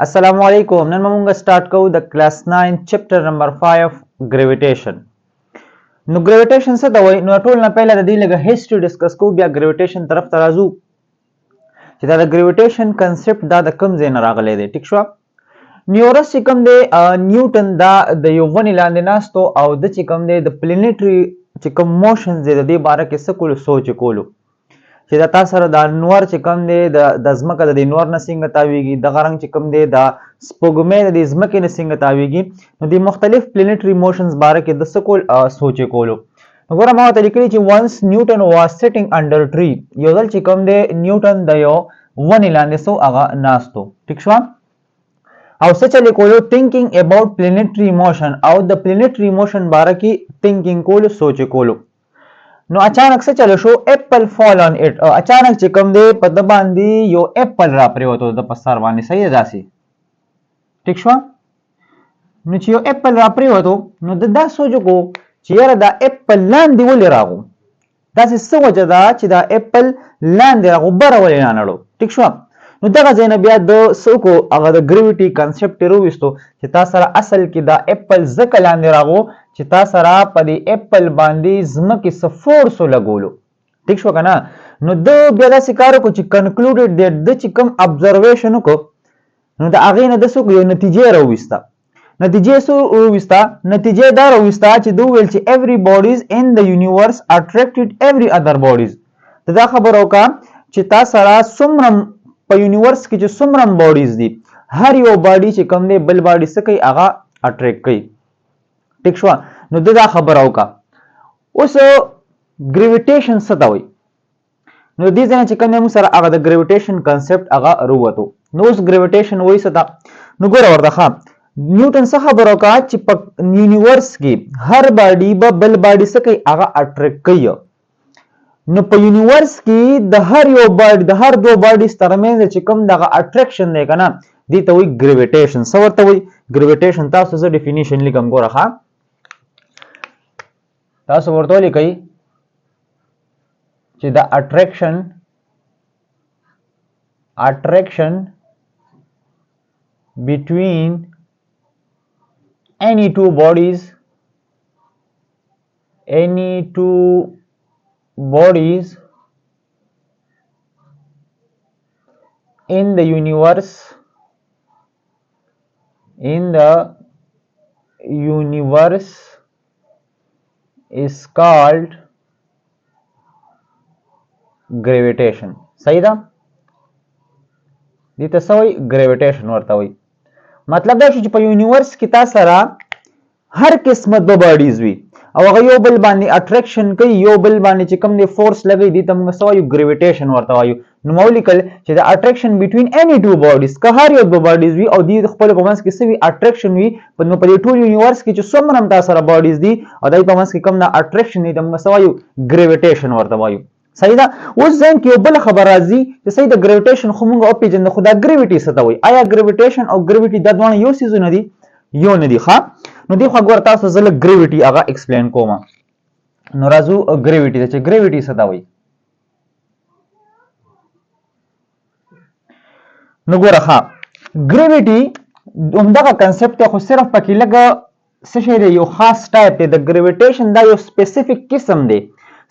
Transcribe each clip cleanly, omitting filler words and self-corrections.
Assalamu alaikum. Nan mamunga start ko the class 9 chapter number 5 gravitation. No gravitation څه ته وایي؟ نو ټول نه پهله د دې لږه history ډسکس کو بیا gravitation طرف ته راځو چې دا د gravitation concept دا د کوم ځای نه راغلی دی. ټیک شو؟ نیورس چې کوم دی نیوټن دا د یو ونې لاندې ناستو او د چې کوم دی د پلینټري چې کوم موشنز دی د دې باره کې څه کولو سوچ کولو چې دا تاسو سره د نور چې کوم دی د ځمکه د نور نه څنګه تاویږي دغه رنګ چې کوم دی د سپوږمۍ د ځمکې نه څنګه تاویږي نو د مختلف پلینټري موشنز باره کې د څه کول سوچ کولو. وګوره ما ته لیکلي چې once Newton was sitting under tree یو ځل چې کوم دی نیوټن د یو ونې لاندې سو هغه ناستو. ټیک شو؟ او څه چلی کولو thinking about planetary motion او د planetary motion باره کې thinking کولو سوچ کولو. نو اچانک څه چلو شو اپل فال on it اچانک چې کوم دی په د باندې یو اپل را پریوتو د په سر باندې صحیح داسې. ټیک شو؟ نو چې یو اپل را پریوتو نو د دا سوچ کو چې یاره دا اپل لاندې ولې راغو داسې څه وجه ده چې دا اپل لاندې راغو بره ولې نه نړو. ټیک شو؟ نو دغه ځای نه بیا د څوکو هغه د ګریویټي کنسپټ یې راوویستو چې تا سره اصل کې دا اپل ځکه لاندې راغو چې تا سره په دې اپل باندې ځمکې څه فورس ولګولو. ټیک شو که نه؟ نو د بیا داسې کار وکړو چې کنکلوډېډ دی د چې کوم ابزرویشن وکړو نو د هغې نه د څه یو نتیجې راوویسته. نتیجې څه راوویسته؟ نتیجې دا راوویسته چې ده وویل چې every bodies in the universe attracted every other bodies. دا خبره وکړه چې تا سره څومره په یونیورس کې چې څومره باډیز دي هر یو باډي چې کوم دی بل باډي څه کوي هغه اټریکټ کوي. ټیک شو؟ نو دا خبره وکړه. اوس ګریویټیشن څه ته وایي؟ نو دې ځای چې کوم دی موږ سره هغه د ګریویټیشن کنسپټ هغه راووتو. نو اوس ګریویټیشن وایي څه ته؟ نو ګوره ورته ښه نیوټن څه خبره وکړه چې په یونیورس کې هر باډي به بل باډي څه کوي هغه اټریکټ کوي. نو په یونیورس کې د هر یو باډي د هر دو باډیز ترمنځ چې کوم دغه اټریکشن دی که نه دې ته وایي ګریویټیشن. څه ورته وایي ګریویټیشن؟ تاسو زه ډیفینیشن لیکم ګوره ښه تاسو ورته ولیکئ چې د اټریکشن between any two bodies in the universe is called gravitation. صحیح ده؟ دې ته څه وایي gravitation ورته وایي. مطلب دا شو چې په یونیورس کې تا سره هر قسمه دو باډیز وي او هغه یو بل باندې اټریکشن کوي یو بل باندې چې کوم دی فورس لګوي دې ته موږ څه وایو ګریویټیشن ورته وایو. نو ما ولیکل چې د اټریکشن بټوین اني ټو باډیز که هر یو دو باډیز وي او دې خپل په منځ کې څه وي اټریکشن وي نو په دې ټول یونیورس کې چې څومره هم تا سره باډیز دي او دای په منځ کې کوم د اټریکشن دی ته موږ څه وایو ګریویټیشن ورته وایو. صحیح ده؟ اوس ځین کې یو بل خبر راځي چې صحیح د ګریویټیشن خو موږ وپېژنو خو دا ګریویټي څه ته وایي؟ آیا ګریویټیشن او ګریویټي دا دواړه یو څیزونه دي؟ یو نه دي. ښه نو دې خوا ګوره تاسو زه لږ ګریویټي هغه ایکسپلین کوم. نو راځو ګریویټي ته چې ګریویټي څه ته وایي. نو ګوره ښه ګریویټي همدغه کنسپټ دی خو صرف پکې لږه څه شی دی یو خاص ټایپ دی. د ګریویټیشن دا یو سپیسیفیک قسم دی.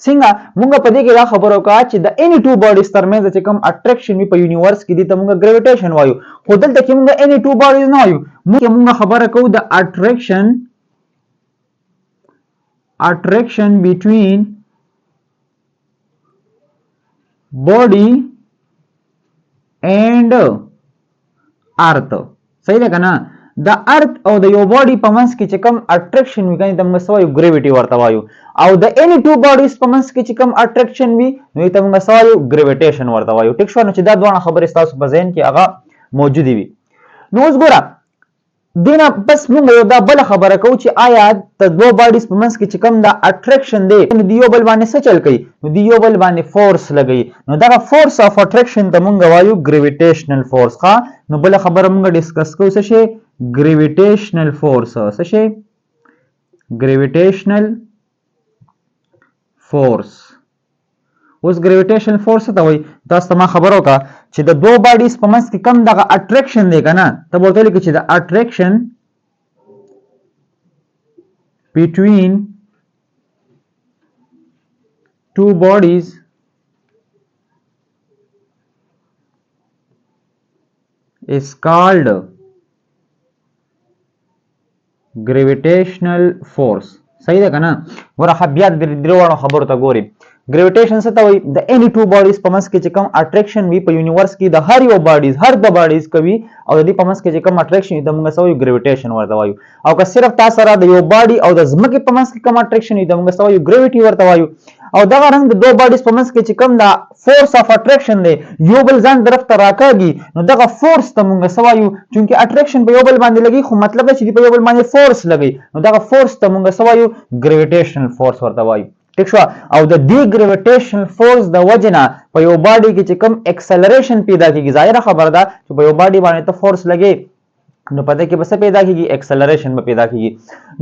څنګه موږ په دې کې دا خبره وکړه چې د اني ټو باډیز ترمنځ چې کوم اټریکشن وي په یونیورس کې دي ته موږ ګریویټیشن وایو خو دلته کې موږ اني ټو باډیز نه وایو موږ خبره کوو د اټریکشن between body and earth. صحیح ده که نه؟ د ارث او د یو باډي په منځ کې چې کوم اټریکشن وي کنه ته موږ څه وایو ګریویټي ورته وایو او د اني ټو باډیز په منځ کې چې کوم اټریکشن وي نو ته موږ څه وایو ګریویټیشن ورته وایو. ټیک شو؟ نو چې دا دواړه خبرې ستاسو په ذهن کې هغه موجودې وي. نو اوس ګوره دینه بس موږ یو دا بله خبره کوو چې آیا د دوه باډیز په منځ کې چې کوم دا اټریکشن دی نو د یو بل باندې څه چل کوي؟ نو د یو بل باندې فورس لګوي نو دغه فورس اف اټریکشن ته موږ وایو ګریویټیشنل فورس. ښه نو بله خبره موږ ډسکس کوو څه شی؟ ګریویټیشنل فورس. څه شی؟ ګریویټیشنل فورس. اوس ګریویټیشنل فورس ته وایي تاسو ته ما خبره وکړه چې د دوه باډیز په منځ کې کم دغه اټریکشن دی کنه ته ورته لیکي چې د اټریکشن between two bodies is called gravitational force. صحیح ده کنه ورخه بیا د دروانو خبرو ته ګوري ګریویټیشن څه ته وایي د اني ټو باډیز په منځ کې چې کوم اټریکشن وي په یونیورس کې د هر یو باډیز هر د باډیز کوي او د دې په منځ کې چې کوم اټریکشن وي د موږ سوي ګریویټیشن ورته وایو او که صرف تاسو سره د یو باډي او د ځمکې په منځ کې کوم اټریکشن وي د موږ سوي ګریویټي ورته وایو او دغه رنګ د دوه باډیز په منځ کې چې کوم د فورس اف اټریکشن دی یو بل ځان طرف ته راکاږي نو دغه فورس ته موږ سوایو چې اټریکشن په یو بل باندې لګي خو مطلب دا چې په یو بل باندې فورس لګي نو دغه فورس ته موږ سوایو ګریویټیشنل فورس ورته وایو ٹھیک شو او د دی ګریویټیشنل فورس د وجنه په یو باډي کې چې کوم اکسلریشن پیدا کیږي ظاهره خبره ده چې په یو باډي باندې ته فورس لګي نو پدې کې بس پیدا کیږي اکسلریشن به پیدا کیږي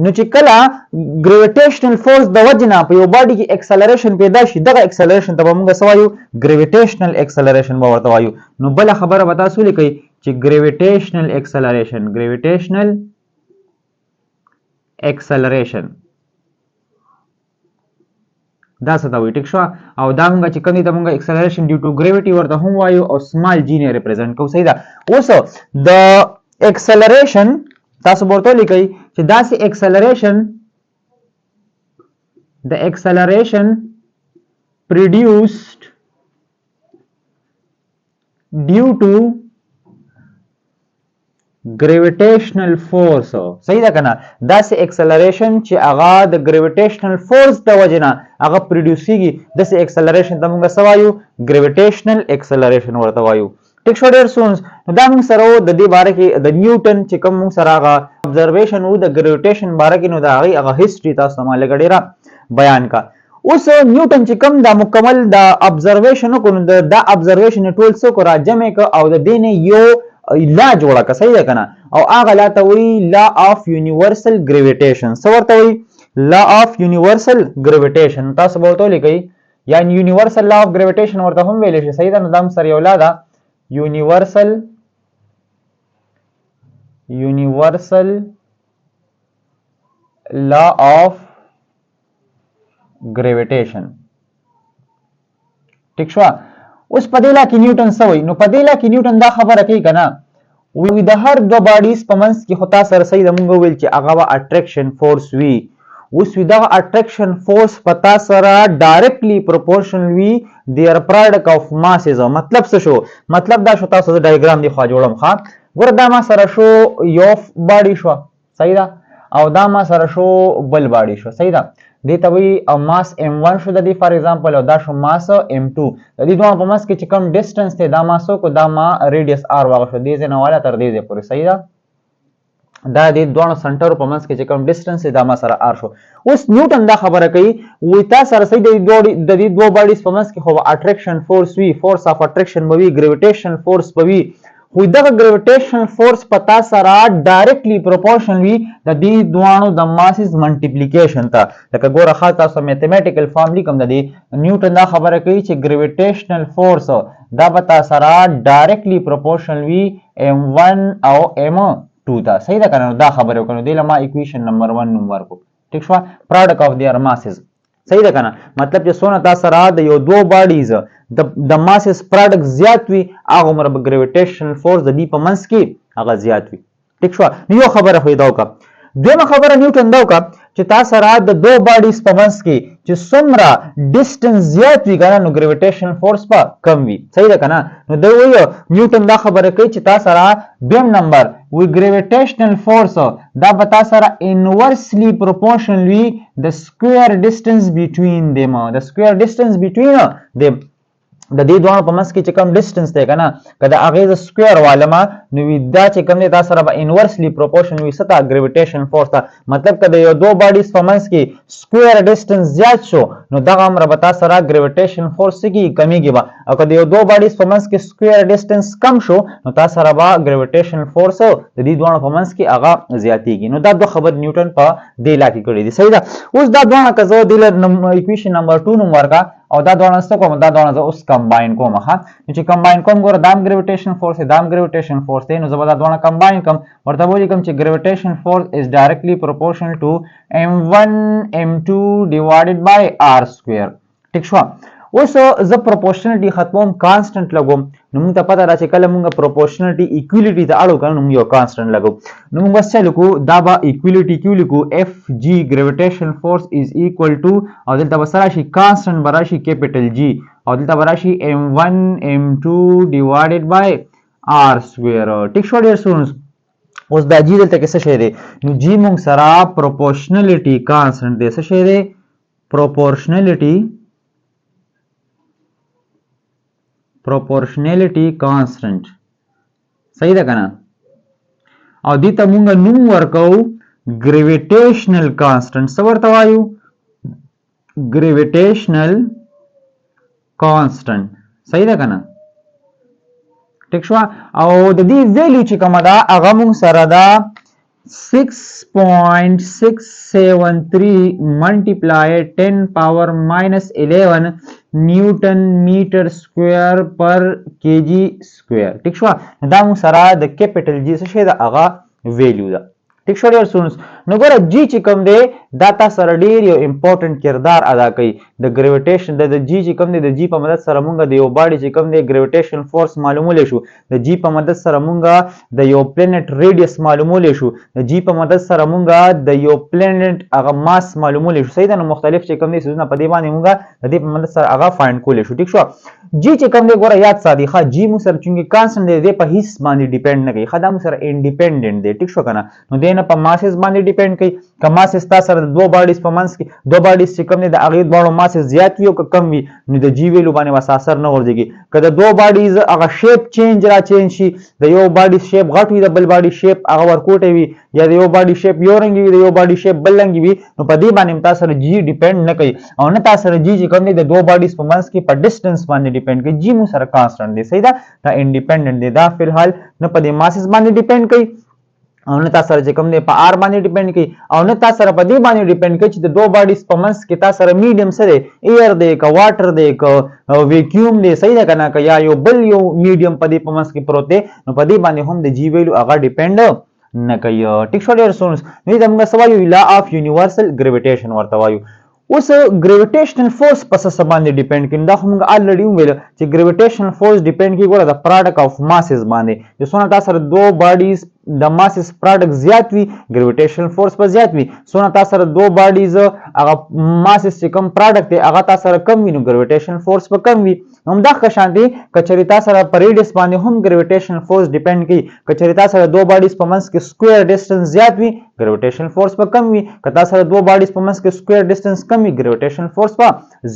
نو چې کله ګریویټیشنل فورس د وجنه په یو باډي کې اکسلریشن پیدا شي دغه اکسلریشن ته موږ سوایو ګریویټیشنل اکسلریشن به ورته وایو نو بل خبره وتا سولې کوي چې ګریویټیشنل اکسلریشن دا څه ته وایي ټیک شو او دا موږ چې کوم دي ته موږ اکسلریشن ډیو ټو ګریویټي ورته هم وایو او سمال جی نه ریپرزینټ کوو صحیح ده اوس د اکسلریشن تاسو ورته لیکئ چې دا سي اکسلریشن the acceleration produced due to gravitational force صحیح ده کنه دا سه اکسلریشن چې هغه د گریویټیشنل فورس د وجنه هغه پروډوسيږي د سه اکسلریشن د موږ سوایو گریویټیشنل اکسلریشن ورته وایو ټیک شو ډیر سونز نو دا موږ سره د دې باره کې د نیوټن چې کوم موږ سره هغه ابزرویشن وو د گریویټیشن باره کې نو دا هغه هیستوري تاسو ما لګډیرا بیان کا اوس نیوټن چې کوم دا مکمل دا ابزرویشن کو نو دا ابزرویشن ټول څه کو را جمع ک او د دین یو لا جوړه که صحیح ده کنه او هغه لا ته وی لا اف یونیورسل گریویټیشن څه ورته وی لا اف یونیورسل گریویټیشن تاسو به ورته لیکئ یعنی یونیورسل لا اف گریویټیشن ورته هم ویل شي صحیح ده نو دام سره یو لا ده یونیورسل لا اف گریویټیشن ٹھیک شو اوس پدیلا کې نیوټن سوي نو پدیلا کې نیوټن دا خبره کوي کنه وی د هر دو باډیز په منځ کې خطا سره صحیح د مونږ ویل چې هغه اټریکشن فورس وی اوس وی دا اټریکشن فورس پتا سره ډایرکټلی پروپورشنل وی دیر پروډکټ اف ماسز مطلب څه شو مطلب دا شو تاسو د ډایګرام دی خو جوړم ښا ګور دا ما سره شو یو باډی شو صحیح ده او دا ما سره شو بل باډی شو صحیح ده دیتا وی ماس m1 شو د دې فار ایگزامپل او دا شو ماس m2 د دې دوه په ماس کې چې کم ډیسټنس ته دا ماسو کو دا ما ریډیس r واغ شو دې نه والا تر دې پورې صحیح ده دا دې دوه سنټر په ماس کې چې کم ډیسټنس دا ما سره r شو اوس نیوټن دا خبره کوي وی تا سره صحیح د دې دوه باډیز په ماس کې خو اټریکشن فورس وی فورس اف اټریکشن بوي ګریویټیشنل فورس بوي خو دغه ګریویټیشنل فورس پتا سره ډایرکټلی پروپورشنل وی د دې دوانو د ماسز ملټیپلیکیشن ته لکه ګوره خاص تاسو میتھمیټیکل فارم لیکم د دې نیوټن دا خبره کوي چې ګریویټیشنل فورس دا پتا سره ډایرکټلی پروپورشنل وی m1 او m2 ته صحیح ده کنه دا خبره وکړو د لما ایکویشن نمبر 1 نوم ورکو ٹھیک شو پروډکټ اف دیئر ماسز صحیح ده کنه مطلب چې سونه تاسو سره د یو دو باډیز د ماسز پروډکټ زیات وي هغه عمر به ګریویټیشنل فورس د دې په منځ کې هغه زیات وي ٹھیک شو یو خبره خو دا وکړه دویمه خبره نیوټن دا وکړه چې تاسو سره د دو باډیز په منځ کې چې څومره ډیسټنس زیات وي کنه نو ګریویټیشنل فورس په کم وي صحیح ده کنه نو دا وایو نیوټن دا خبره کوي چې تاسو سره دویم نمبر وی ګریویټیشنل فورس دا به تاسو سره انورسلی پروپورشنل وي د سکوير ډیسټنس بټوین them د سکوير ډیسټنس بټوین them د دې دوه په منځ کې چې کوم ډیسټنس دی کنه کله هغه ز سکوير والما نو دا چې کوم دی تاسو سره به انورسلی پروپورشن وي ستا ګریویټیشن فورس ته مطلب کله یو دوه باډیز په منځ کې سکوير ډیسټنس زیات شو نو دغه امر به تاسو سره ګریویټیشن فورس کې کمیږي به او کله یو دوه باډیز په منځ کې سکوير ډیسټنس کم شو نو تاسو سره به ګریویټیشن فورس د دې دوه په منځ کې هغه زیاتیږي نو دا دوه خبر نیوټن په دې لا کې کړی دي صحیح ده اوس دا دوه کزو د ایکویشن نمبر 2 نوم ورکا او دا دوه څه کوم دا دوه اوس کمباین کوم ها چې کمباین کوم ګوره دام ګریویټیشن فورس دام ګریویټیشن فورس دی نو زه به دا دوه کمباین کوم ورته ولیکم چې ګریویټیشن فورس از ډایرکټلی پروپورشنل ټو m1 m2 ډیوایډډ بای r سکوير ټیک شو اوس زه پروپورشنالټي ختموم کانسټنټ لګوم نو موږ ته پته ده چې کله موږ پروپورشنالټي ایکویلیټي ته اړو کنه نو موږ یو کانسټنټ لګو نو موږ څه لیکو دا به ایکویلیټي کیو لیکو اف جی ګریویټیشن فورس از ایکوال ټو او دلته به سره شي کانسټنټ به راشي کیپیټل جی او دلته به راشي m1 m2 ډیوایډډ بای r سکوير ټیک شو ډیر سټوډنټس اوس دا جی دلته کې څه شی دی نو جی موږ سره پروپورشنالټي کانسټنټ دی څه شی دی proportionality constant صحیح ده کنه او دې ته مونږ نوم ورکو gravitational constant څه ورته وایو gravitational constant صحیح ده کنه ټیک شو او د دې ویلیو چې کومه ده هغه مونږ سره ده 6.673 multiplied 10 power minus 11 newton metre square पर kg square ٹھیک شو دا مو سره د کیپټل جی څه شي دا هغه ویلیو ده ٹھیک شو ډیر سونس نو ګوره جی چې کوم دی دا تاسو سره ډیر یو امپورټنت کردار ادا کوي د ګریویټیشن د جی چې کوم دی د جی په مدد سره مونږ د یو باډي چې کوم دی ګریویټیشن فورس معلومول شو د جی په مدد سره مونږ د یو پلانټ ریډیوس معلومول شو د جی په مدد سره مونږ د یو پلانټ هغه ماس معلومول شو صحیح ده نو مختلف چې کوم دی سيزونه په دې باندې مونږ د دې په مدد سره هغه فایند کول شو ټیک شو جی چې کوم دی ګوره یاد ساتي ښه جی مو سره چونګي کانسټنټ دی په هیڅ باندې ډیپند نه کوي ښه دا مو سره انډیپندنت دی ټیک شو کنه نو دینه په ماسز باندې ډیپند کوي که ماسز تاسو سره د دوه باډیز په منځ کې دوه باډیز چې کوم دی د هغه دوه ماسز زیات وي او کم وي نو د جی ویلو باندې وس اثر نه ورځي که د دوه باډیز هغه شیپ چینج شي د یو باډي شیپ غټ وي د بل باډي شیپ هغه ورکوټي وي یا د یو باډي شیپ یو رنګ وي د یو باډي شیپ بل رنګ وي نو په دې باندې تاسو سره جی ډیپند نه کوي او نه تاسو سره جی چې کوم دی د دوه باډیز په منځ کې په ډیسټنس باندې ډیپند کوي جی مو سره کانسټنټ دی صحیح ده دا انډیپندنت دی دا فی الحال نه په دې ماسز باندې ډیپند کوي او نه تاسو سره چې کوم دی په آر باندې ډیپند کوي او نه تاسو سره په دې باندې ډیپند کوي چې د دوه باډیز په منځ کې تاسو سره میډیم سره ایر دی که واټر دی که ویکیوم دی صحیح ده کنه که یا یو بل یو میډیم په دې په منځ کې پروت دی نو په دې باندې هم د جی ویلو هغه ډیپند نه کوي ټیک شو ډیر سونس نو دا موږ سوایو لا اف یونیورسل ګریویټیشن ورته وایو اوس ګریویټیشنل فورس په څه باندې ډیپند کوي دا موږ الریډي ویل چې ګریویټیشنل فورس ډیپند کوي ګوره د پروډکټ اف ماسز باندې چې څونه تاسو سره دوه باډیز د ماسز پروډکټ زیات وي ګریویټیشنل فورس په زیات وي څونه تاسو سره دوه باډیز هغه ماسز چې کم پروډکټ دی هغه تاسو سره کم وي نو ګریویټیشنل فورس په کم وي هم دا ښه دي کچری تاسو سره په ریډیوس باندې هم ګریویټیشنل فورس ډیپند کوي کچری تاسو سره دوه باډیز په منځ کې سکوير ډیسټنس زیات وي ګریویټیشنل فورس په کم وي که تاسو سره دوه باډیز په منځ کې سکوير ډیسټنس کم وي ګریویټیشنل فورس په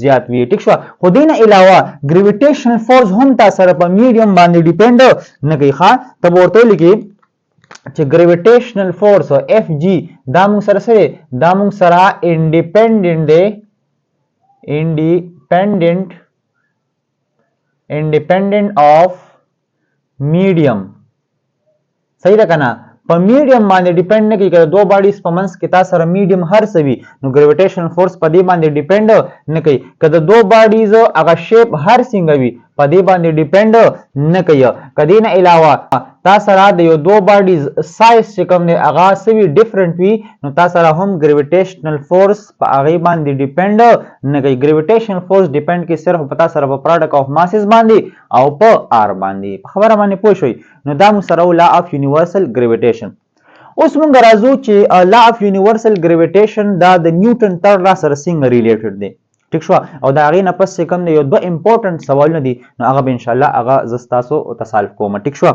زیات وي ټیک شو خو دې نه علاوه ګریویټیشنل فورس هم تاسو سره په میډیم باندې ډیپند نه کوي ښه ته ورته لیکي چې ګریویټیشنل فورس اف جی دا موږ سره سره دا موږ سره انډیپندنت دی independent of medium صحیح ده کنه په میډیم باندې ډیپند نه کوي که دوه باډیز په منځ کې تاسو سره میډیم هر څه وي نو ګریویټیشنل فورس په دې باندې ډیپند نه کوي که د دوه باډیز هغه شیپ هر څنګه وي په دې باندې ډیپند نه کوي کدی نه علاوه تاسو سره د یو دوه باډیز سایز چې کوم دی هغه سوي ډیفرنٹ وي نو تاسو سره هم ګریویټیشنل فورس په هغه باندې ډیپند نه کوي ګریویټیشنل فورس ډیپند کوي صرف په تاسو سره په پروډکټ اف ماسز باندې او په آر باندې خبره باندې پوه شئ نو دا مو سره لا اف یونیورسل ګریویټیشن اوس موږ راځو چې لا اف یونیورسل ګریویټیشن دا د نیوټن تړ سره څنګه ریلیټډ دی ټیک شو او دا هغه نه پس کوم یو دوه امپورټنت سوالونه دي نو هغه به ان شاء الله هغه زستاسو ته سالف کوم ټیک شو